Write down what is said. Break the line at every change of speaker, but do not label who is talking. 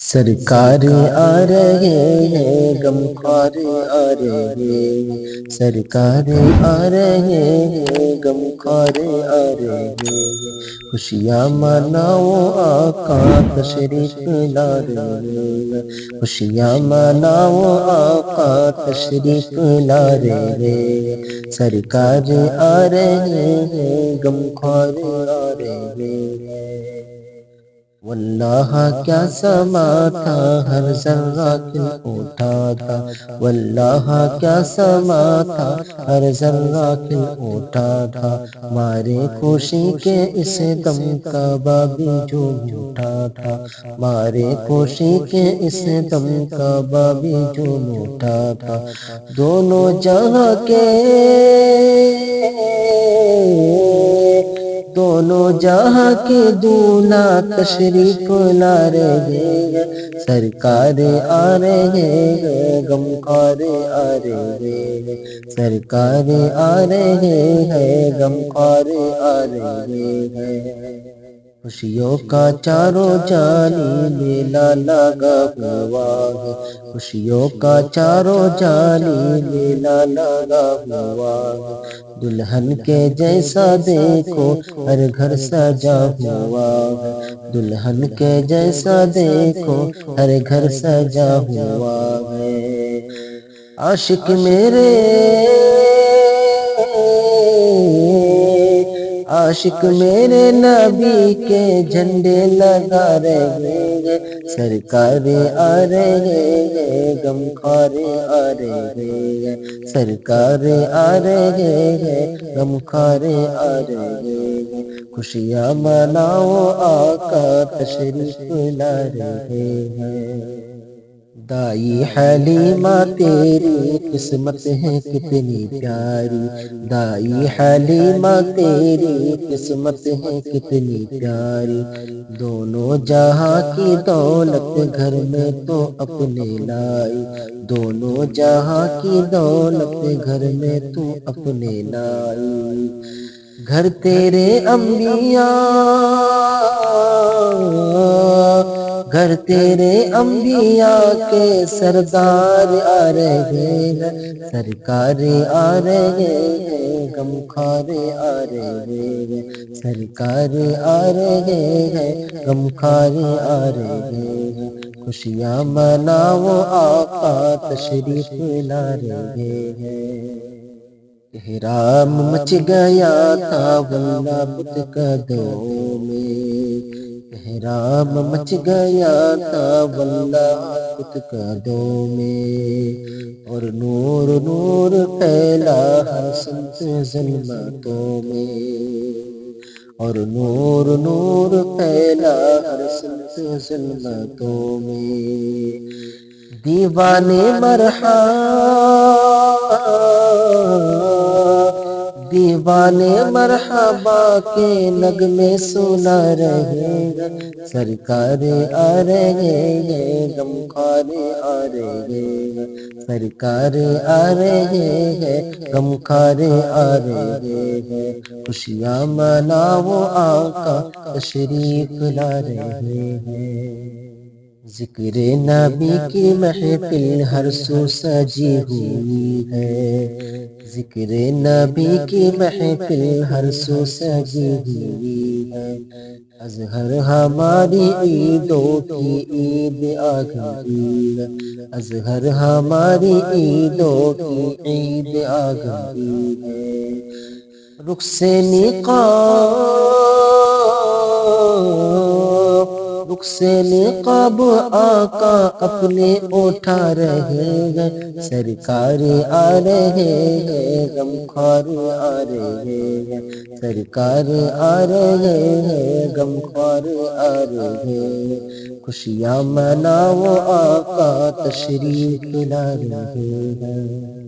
سرکار آ رہے ہیں غمخوار آ رہے ہیں، سرکار آ رہے ہیں غمخوار آ رہے ہیں، خوشیاں مناؤ آقا تشریف لا رہے ہیں، خوشیاں مناؤ آقا تشریف لا رہے ہیں، سرکار آ رہے ہیں غمخوار آ رہے ہیں۔ واللہ کیا سما تھا ہر ذرہ کھل اٹھا تھا، واللہ کیا سما تھا ہر ذرہ کھل اٹھا تھا، مارے خوشی کے اس دم کعبہ بھی جھوم اٹھا تھا، مارے خوشی کے اس دم کعبہ بھی جھوم اٹھا تھا، دونوں جہاں کے دونوں جہاں کے دولہا تشریف لا رہے ہیں، سرکار آ رہے ہیں غمخوار آ رہے ہیں، سرکار آ رہے ہیں غمخوار آ رہے ہیں۔ خوشیوں کا چاروں جانی میلہ لگا ہوا ہے، خوشیوں کا چاروں جانی میلہ لگا ہوا ہے، دلہن کے جیسا دیکھو ہر گھر سجا ہوا ہے، دلہن کے جیسا دیکھو ہر گھر سجا ہوا ہے، عاشق میرے عاشق میرے نبی کے جھنڈے لگا رہے ہیں، سرکار آ رہے ہیں غمخوار آ رہے ہیں، سرکار آ رہے ہیں غمخوار آ رہے ہیں، خوشیاں مناؤ آقا تشریف لا رہے ہیں۔ دائی حلیمہ تیری قسمت ہے کتنی پیاری، دائی حلیمہ تیری قسمت ہے کتنی پیاری، دونوں جہاں کی دولت گھر میں تو اپنے لائی، دونوں جہاں کی دولت گھر میں تو اپنے لائی، گھر تیرے انبیاء گھر تیرے انبیاء کے سردار آ رہے ہیں، سرکار آ رہے ہیں غمخوار آ رہے ہیں، سرکار آ رہے ہیں غمخوار آ رہے ہیں، خوشیاں مناؤ آقا تشریف لا رہے ہیں۔ احرام مچ گیا تھا واللہ بت قدوں میں، احرام مچ گیا تھا واللہ بت قدوں میں، اور نور نور پھیلا ہر سمت ظلمتوں میں، اور نور نور پھیلا ہر سمت ظلمتوں میں، دیوانے مرحبا دیوانے مرحبا کے نغمے سنا رہے ہیں، سرکار آ رہے ہیں غمخوار آ رہے ہیں، سرکار آ رہے ہیں غمخوار آ رہے ہیں، خوشیاں مناؤ آقا تشریف لا رہے ہیں۔ ذکر نبی کی محفل ہر سو سجی ہوئی ہے، ذکر نبی کی محفل ہر سو سجی ہوئی ہے، اظہر ہماری عیدوں کی عید آ گئی ہے، اظہر ہماری عیدوں کی عید آ گئی ہے، رخ سے رخ سے نقاب آقا اپنے اٹھا رہے ہیں، سرکار آ رہے ہیں غمخوار آ رہے ہیں، سرکار آ رہے ہیں غمخوار آ رہے ہیں، خوشیاں مناؤ آقا تشریف لا رہے ہیں۔